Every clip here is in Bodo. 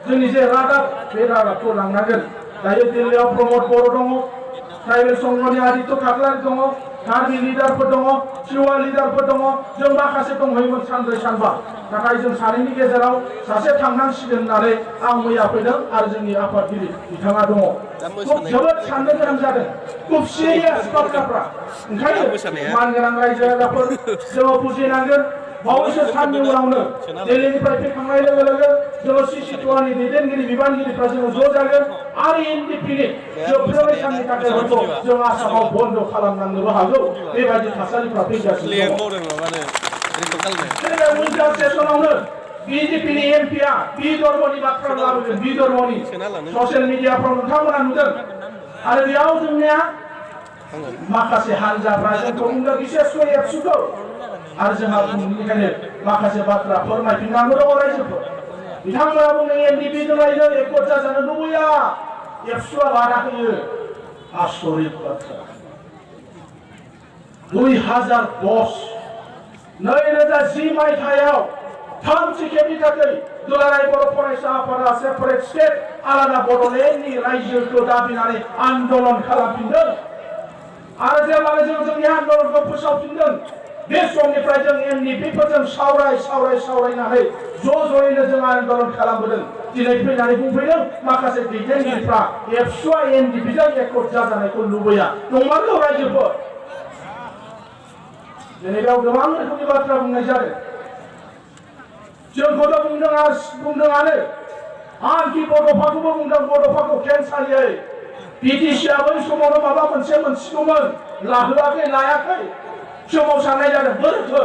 जोंनि जे रादाब बे रादाबखौ लांनांगोन दायो दिल्लीयाव प्रमद बर' दङ ट्राइबेल संघनि आदित्य खाख्लारि दङ कार्बि लिडारफोर दङ टिवा लिडारफोर दङ जों माखासे दंहैयोमोन सानब्रै सानबा नाथाय जों सानैनि गेजेराव सासे थांनांसिगोन होननानै आं मैया फैदों आरो जोंनि आफादगिरि बिथाङा दङ जोबोद साननो गोनां जादों खुब सिरियास बाथ्राफ्रा ओंखायनो मानगोनां रायजो राजाफोर जोङो बुजिनांगोन बावैसो साननि उनावनो दिल्लीनिफ्राय फैखांनाय लोगो लोगो जोङो CC2नि दैदेनगिरि बिबानगिरिफ्रा जोङो ज' जागोन आरो NDPनि जोबथारनाय साननि थाखाय हयथ' जों आसामाव बन्द खालामनांनोबो हागौ बेबायदि थासारिफ्रा फैगासिनो दङ उइन्टार सेसनावनो BJPनि MPआ बि धर्मनि बाथ्रा लाबोगोन बि धर्मनि ससियेल मिडियाफ्राव नोंथांमोना नुदों आरो बेयाव जोंनिया माखासे हान्जाफ्रा जोंखौ बुंदों बिसेसखौ एबसुखौ आरो जोंहा बेनिखायनो माखासे बाथ्रा फोरमायफिननांगौ दङ रायजोफोर बिथांमोना बुंदों NDPजों रायजो एकट जाजानो लुबैया एबसुआ बादा होयो आसरित बाथ्रा 2010 मायथाइयाव थामथि खेबनि थाखाय दुलाराय बर' फरायसा आफादा सेपारेट स्टेट आलादा बड'लेण्डनि रायजोखौ दाबिनानै आन्दलन खालामफिनदों आरो जेब्लानो जों जोंनि आन्दलनखौ फोसावफिनदों बे समनिफ्राय जों NDPफोरजों सावरायनानै ज'यैनो जों आन्दलन खालामबोदों दिनै फैनानै बुंफैदों माखासे दैदेनगिरिफ्रा एबसुआ NDPजों एकट जाजानायखौ लुबैया नंमारगौ रायजोफोर दिनै बेयाव गोबां रोखोमनि बाथ्रा बुंनाय जादों जोंखौथ' बुंदोंआनो आंखि बड'फाखौबो बुंदों बड'फाखौ खेंसालियै BTCआ बै समावनो माबा मोनसे मोनसिगौमोन लाहोआखै लायाखै सोमावसारनाय जादों बोरैथो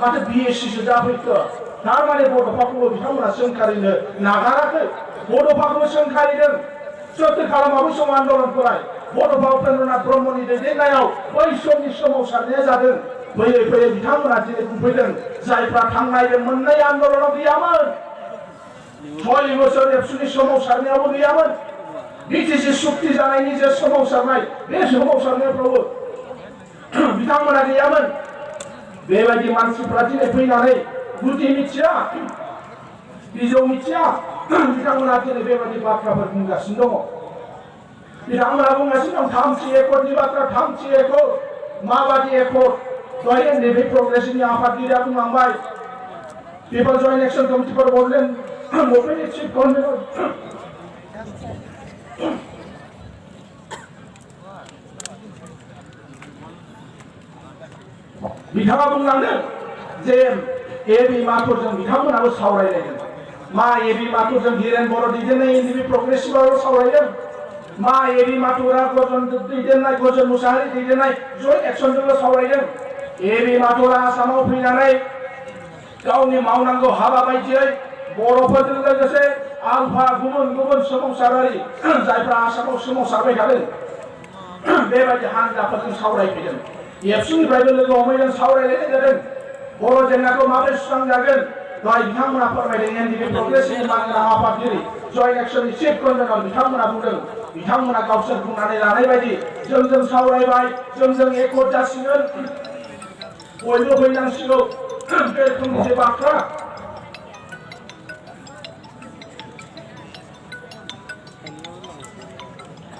माथो BSCसो जाफैखो थारमाने बड'फाखौबो बिथांमोना सोंखारिनो नागाराखै बड'फाखौबो सोंखारिदों सोरथो खालामाबो सम आन्दलनफोराय बड'फा उपेन्द्रनाथ ब्रह्मनि दैदेननायाव बै समनि सोमावसारनाया जादों फैयै फैयै बिथांमोना दिनै बुंफैदों जायफ्रा थांनाय मोननै आन्दलनाव गैयामोन 6 बोसोर एबसुनि सोमावसारनायावबो गैयामोन BTC सुक्ति जानायनि जे सोमावसारनाय बे सोमावसारनायफ्रावबो बिथांमोना गैयामोन बेबायदि मानसिफ्रा दिनै फैनानै गुदि मिथिया बिजौ मिथिया बिथांमोना दिनै बेबायदि बाथ्राफोर बुंगासिनो दङ बिथांमोना बुंगासिनो दं थामथि एकटनि बाथ्रा थामथि एकट माबादि एकट दहाय NDP प्रग्रेसिभनि आफादगिरिया बुंलांबाय people joint action committee for Bodoland मुभमेन्टनि चिफ कनभेनर बिथाङा बुंलांदों जे एबि माथुरजों बिथांमोनाबो सावरायलायदों मा एबि माथुरजों धीरेन बर' दैदेननाय NDP प्रग्रेसिभआबो सावरायदों मा एबि माथुरा गजन मुसाहारि दैदेननाय जयेन्ट एक्शनजोंबो सावरायदों एबि माथुरा आसामाव फैनानै गावनि मावनांगौ हाबा बायदियै बर'फोरजों लोगोसे आलफा गुबुन सोमावसारारि जायफ्रा आसामाव सोमावसारबाय थादों बेबायदि हान्जाफोरजों सावरायफैदों एबसुनिफ्रायबो लोगो हमैदों सावरायलायनाय जादों बर' जेंनाखौ माबोरै सुस्रांजागोन दहाय बिथांमोना फोरमायदों NDP प्रग्रेसिभनि मानगोनां आफादगिरि जयेन्ट एक्शननि चिफ कनभेनर बिथांमोना बुंदों बिथांमोना गावसोर बुंनानै लानाय बायदि जों सावरायबाय जों एकट जासिगोन बयबो फैनांसिगौ बे रोखोमनि जे बाथ्रा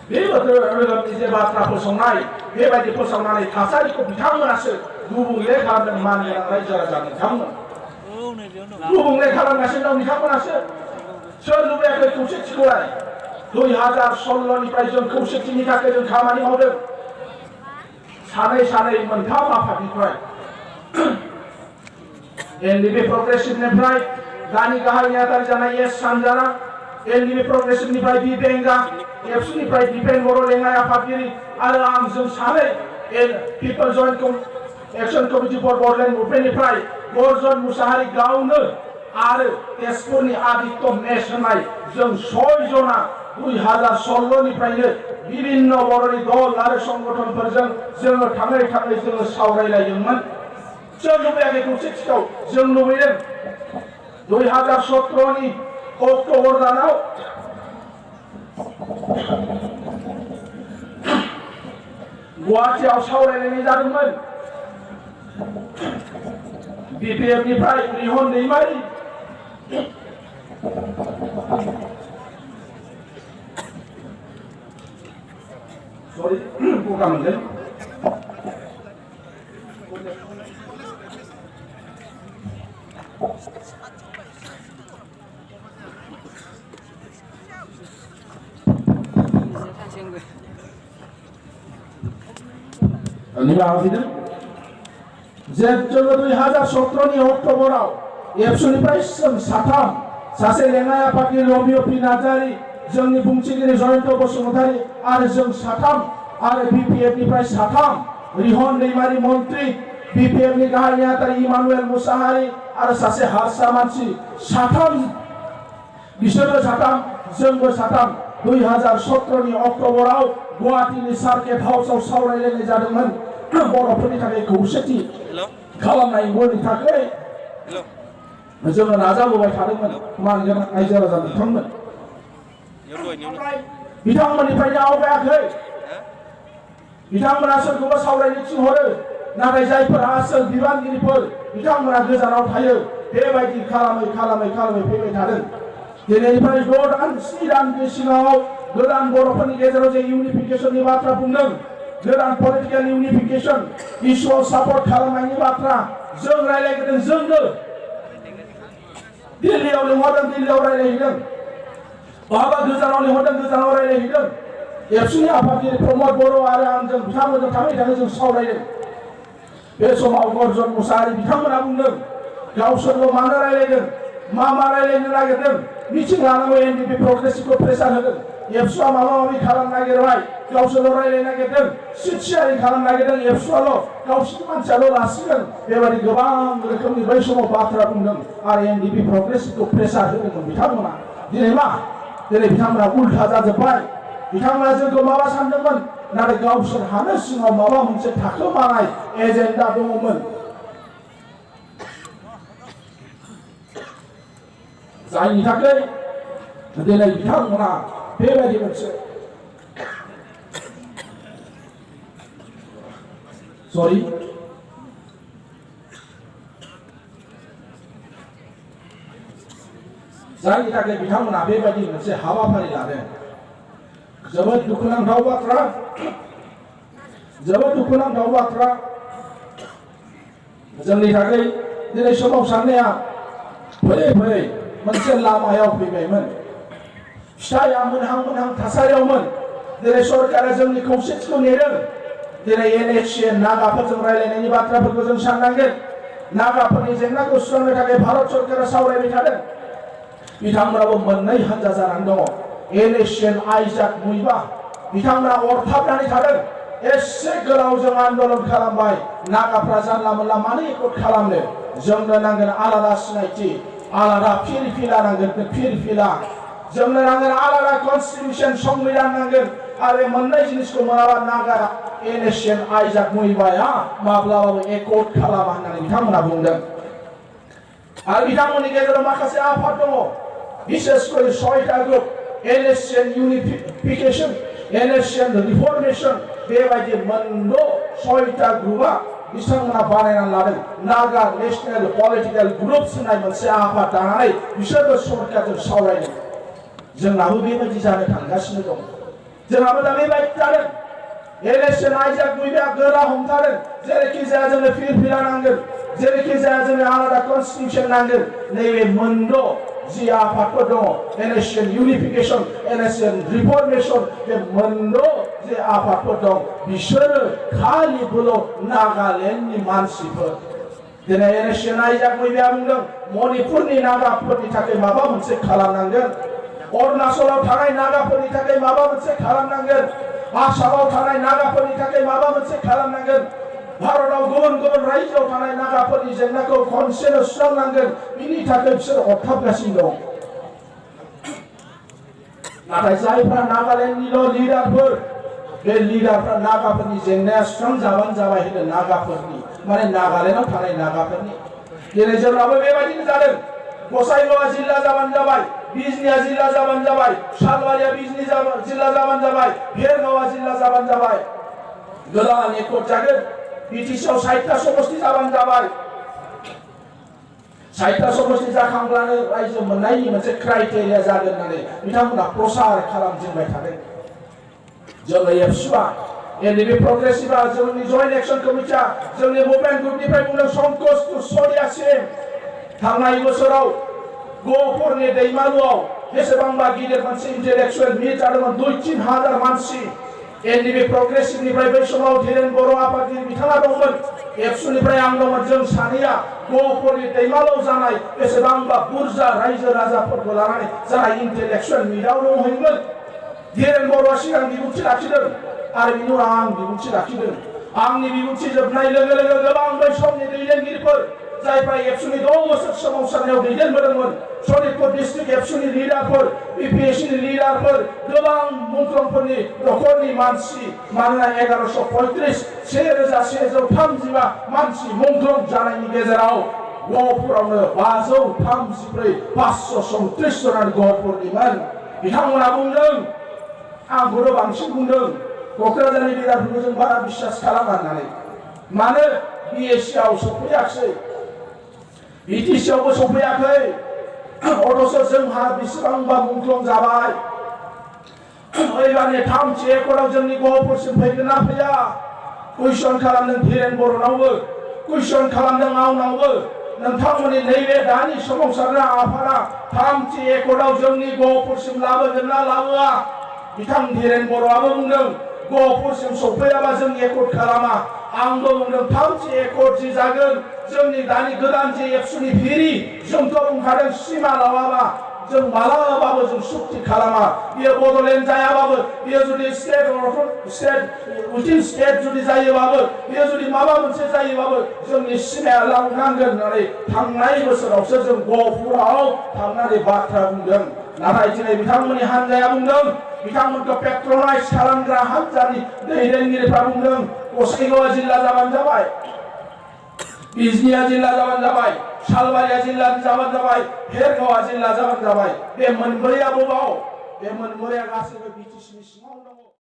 बे रोखोमनि जे बाथ्रा फोसावनाय बेबायदि फोसावनानै थासारिखौ बिथांमोनासो गुबुंले खालामदों मानगोनां रायजो राजा बिथांमोन गुबुंले खालामगासिनो दं बिथांमोनासो सोर लुबैयाखै खौसेथिखौलाय 2016निफ्राय जों खौसेथिनि थाखाय जों खामानि मावदों सानै मोनथाम आफादनिफ्राय NDP प्रग्रेसिभनिफ्राय दानि गाहाय नेहाथारि जानाय एस सानजारा NDP प्रग्रेसिभनिफ्राय बि बेंगा एबसुनिफ्राय दिपेन बर' लेङाइ आफादगिरि आरो आं जों सानै people joint action committee for Bodoland मुभमेन्टनिफ्राय गरजन मुसाहारि गावनो आरो तेजपुरनि आदित्य मेस होनाय जों 6 जना 2016निफ्रायनो विभिन्न बर'नि दल आरो संगठनफोरजों जोङो थाङै जोङो सावरायलायदोंमोन जों लुबैयाखै खौसेथिखौ जों लुबैदों 2017नि अक्ट'बर दानाव गुवाहाटीआव सावरायलायनाय जादोंमोन BPFनिफ्राय रिहन दैमारि सरि गगा मोनदों निमाहा बिदों जे जोङो 2017 नि अक्ट'बराव एबसुनिफ्राय जों साथाम सासे लेङाइ आफादगिरि रबिअ पि नार्जारि जोंनि बुंथिगिरि जयन्त बसुमतारि आरो जों साथाम आरो बिपिएफ निफ्राय साथाम रिहन दैमारि मन्त्रि बिपिएफ नि गाहाय नेहाथारि इमानुएल मुसाहारि आरो सासे हारसा मानसि साथाम बिसोरबो साथाम जोंबो साथाम 2017 नि अक्ट'बराव गुवाहाटीनि सार्किट हाउसआव सावरायलायनाय जादोंमोन बर'फोरनि थाखाय खौसेथि खालामनायनि थाखाय जोङो नाजाबोबाय थादोंमोन मानगोनां रायजो राजा बिथांमोन बिथांमोननिफ्रायनो आवगायाखै बिथांमोना सोरखौबा सावरायनो थिनहरो नाथाय जायफोरा आसोल बिबानगिरिफोर बिथांमोना गोजानाव थायो बेबायदि खालामै फैबाय थादों दिनैनिफ्राय 6 दान 7 दाननि सिगाङाव गोदान बर'फोरनि गेजेराव जे इउनिफिकेशननि बाथ्रा बुंदों गोदान पलिटिकेल इउनिफिकेशन इस्युआव सापर्ट खालामनायनि बाथ्रा जों रायलायगोन जोंनो दिल्लीयाव लिंहरदों दिल्लीयाव रायलायहैदों बहाबा गोजानाव लिंहरदों गोजानाव रायलायहैदों एबसुनि आफादगिरि प्रमद बर' आरो आंजों बिथांमोनजों थाङै जों सावरायदों बे समाव गर्जन मुसाहारि बिथांमोना बुंदों गावसोरबो मानो रायलायदों मा रायलायनो नागिरदों मिथिं लानांगौ एनडिपि प्रग्रेसिभखौ प्रेसार होदों एबसुआ माबा माबि खालामनो नागिरबाय गावसोरल' रायलायनो नागिरदों सिट शेयारिं खालामनो नागिरदों एबसुआल' गावसोरनि मानसियाल' लासिगोन बेबायदि गोबां रोखोमनि बै समाव बाथ्रा बुंदों आरो एनडिपि प्रग्रेसिभखौ प्रेसार होदोंमोन बिथांमोना दिनै बिथांमोना उल्था जाजोब्बाय बिथांमोना जोंखौ माबा सानदोंमोन नाथाय गावसोरहानो सिङाव माबा मोनसे थाखोमानाय एजेन्डा दङमोन जायनि थाखाय दिनै बिथांमोना बेबायदि मोनसे सरि जायनि थाखाय बिथांमोना बेबायदि मोनसे हाबाफारि लादों जोबोद दुखुनांथाव बाथ्रा जोंनि थाखाय दिनै सोमावसारनाया फैयै मोनसे लामायाव फैबायमोन फिथाइया मोनहां थासारियावमोन दिनै सरकारा जोंनि खौसेथिखौ नेदों दिनै एनएचसिएन नागाफोरजों रायलायनायनि बाथ्राफोरखौ जों साननांगोन नागाफोरनि जेंनाखौ सुस्रांनो थाखाय भारत सरकारा सावरायबाय थादों बिथांमोनाबो मोननै हानजा जानानै दङ एनएचसिएन आइजाक मुइबा बिथांमोना अरथाबनानै थादों एसे गोलाव जों आन्दोलन खालामबाय नागाफ्रा जानला मोनला मानो एकर्ड खालामनो जोंनो नांगोन आलादा सिनायथि आलादा फिरफिला नांगोन फिरफिला जोंनो नांगोन आलादा कन्स्टिटिउसन संबिधान नांगोन आरो मोननै जिनिसखौ मोनाबा नागा एनएचसिएन आइजाक मुइबाया माब्लाबाबो एकर्ड खालामा होननानै बिथांमोना बुंदों आरो बिथांमोननि गेजेराव माखासे आफाद दङ बिसेसकरि 6टा ग्रुप एनएचसिएन इउनिफिकेशन एनएचसिएन रिफर्मेशन बेबायदि मोनद' 6टा ग्रुपआ बिथांमोना बानायनानै लादों नागा नेशनेल पलिटिकेल ग्रुप्स होननाय मोनसे आफाद दानानै बिसोरबो सरकारजों सावरायदों जोंनाबो बेबायदि जानो थांगासिनो दं जोंहाबो दा बेबायदि जादों एनएचसिएन आइजाक मुइबाया गोरा हमथादों जेरैखि जाया जोंनो फिरफिला नांगोन जेरैखि जाया जोंनो आलादा कन्स्टिटिउसन नांगोन नैबे मोनद' जि आफादफोर दङ एनएचसिएन इउनिफिकेशन एनएचसिएन रिफर्मेशन बे मोनद' जे आफादफोर दं बिसोरो खालिबोल' नागालेण्डनि मानसिफोर दिनै एनएचसिएन आइजाक मुइबाया बुंदों मणिपुरनि नागाफोरनि थाखाय माबा मोनसे खालामनांगोन अरुणाचलाव थानाय नागाफोरनि थाखाय माबा मोनसे खालामनांगोन आसामाव थानाय नागाफोरनि थाखाय माबा मोनसे खालामनांगोन भारताव गुबुन रायजोआव थानाय नागाफोरनि जेंनाखौ खनसेनो सुस्रांनांगोन बिनि थाखाय बिसोर अरथाबगासिनो दं नाथाय जायफ्रा नागालेण्डनिल' लिडारफोर बे लिडारफ्रा नागाफोरनि जेंनाया सुस्रांजाबानो जाबाय होनो नागाफोरनि माने नागालेण्डआव थानाय नागाफोरनि दिनै जोंनाबो बेबायदिनो जादों गसाइगावआ जिल्ला जाबानो जाबाय बिजनिया जिल्ला जाबानो जाबाय सालबारिया बिजनि जिल्ला जाबानो जाबाय भेरगावआ जिल्ला जाबानो जाबाय गोदान एकर्ड जागोन बिटिसिआव 60टा समष्टि जाबानो जाबाय 60टा समष्टि जाखांब्लानो रायजो मोननायनि मोनसे क्राइटेरिया जागोन होननानै बिथांमोना प्रसार खालामजेनबाय थादों जोङो एबसुआ एनडिपि प्रग्रेसिभा जोंनि जयेन्ट एक्सन कमिटिया जोंनि मुभमेन्ट ग्रुपनिफ्राय बुंदों संकोच कुशवाहासिम थांनाय बोसोराव गहपुरनि दैमालुआव बेसेबांबा गिदिर मोनसे इन्टेलेक्चुवेल मिट जादोंमोन 2-3 हाजार मानसि एनडिपि प्रग्रेसिभनिफ्राय बै समाव धीरेन बर' आफादगिरि बिथाङा दंमोन एबसुनिफ्राय आं दंमोन जों सानैया गहपुरनि दैमालुआव जानाय बेसेबांबा बुरजा रायजो राजाफोरखौ लानानै जानाय इन्टेलेक्चुवेल मिटआव दंहैयोमोन धीरेन बर'आ सिगां बिबुंथि लाखिदों आरो बिनि उनाव आं बिबुंथि लाखिदों आंनि बिबुंथि जोबनाय लोगो लोगो गोबां बै समनि दैदेनगिरिफोर जायफ्रा एबसुनि 10 बोसोर सोमावसारनायाव दैदेनबोदोंमोन सनितपुर डिस्ट्रिक्ट एबसुनि लिडारफोर बिपिएससिनि लिडारफोर गोबां मुंख्लंफोरनि नखरनि मानसि मानोना 1135 1135 मानसि मुंख्लं जानायनि गेजेराव गहपुरावनो 534 534 जनानि गहपुरनिमोन बिथांमोना बुंदों आंखौनो बांसिन बुंदों क'क्राझारनि लिडारफोरखौ जों बारा बिश्वास खालामा होननानै मानो बिएससिआव सफैयाखै बिटिसिआवबो सफैयाखै अथच जोंहा बेसेबांबा मुंख्लं जाबाय एबारनि 3थि एकर्डआव जोंनि गहपुरसिम फैगोन ना फैया कुइसन खालामदों धीरेन बर'नावबो कुइसन खालामदों आंनावबो नोंथांमोननि नैबे दानि सोमावसारग्रा आफादा 3थि एकर्डआव जोंनि गहपुरसिम लाबोगोन ना लाबोआ बिथां धीरेन बर'आबो बुंदों गहपुरसिम सफैयाबा जों एकर्ड खालामा आंबो बुंदों 3थि एकर्ड जि जागोन जोंनि दानि गोदान जे एबसुनि फिरि जोंथ' बुंखादों सिमा लावाबा जों मालाबाबो जों सुक्ति खालामा बियो बड'लेण्ड जायाबाबो बियो जुदि स्टेट उइथिन स्टेट जुदि जायोबाबो बियो जुदि माबा मोनसे जायोबाबो जोंनि सिमाया लांनांगोन होननानै थांनाय बोसोरावसो जों गहपुराव थांनानै बाथ्रा बुंदों नाथाय दिनै बिथांमोननि हानजाया बुंदों बिथांमोनखौ पेट्रनाइज खालामग्रा हानजानि दैदेनगिरिफ्रा बुंदों गसाइगावआ जिल्ला जाबानो जाबाय बिजनिया जिल्ला जाबानो जाबाय सालबारिया जिल्ला जाबानो जाबाय भेरगावआ जिल्ला जाबानो जाबाय बे मोनब्रैया बबाव बे मोनब्रैया गासैबो बिटिसिनि सिङाव दङ।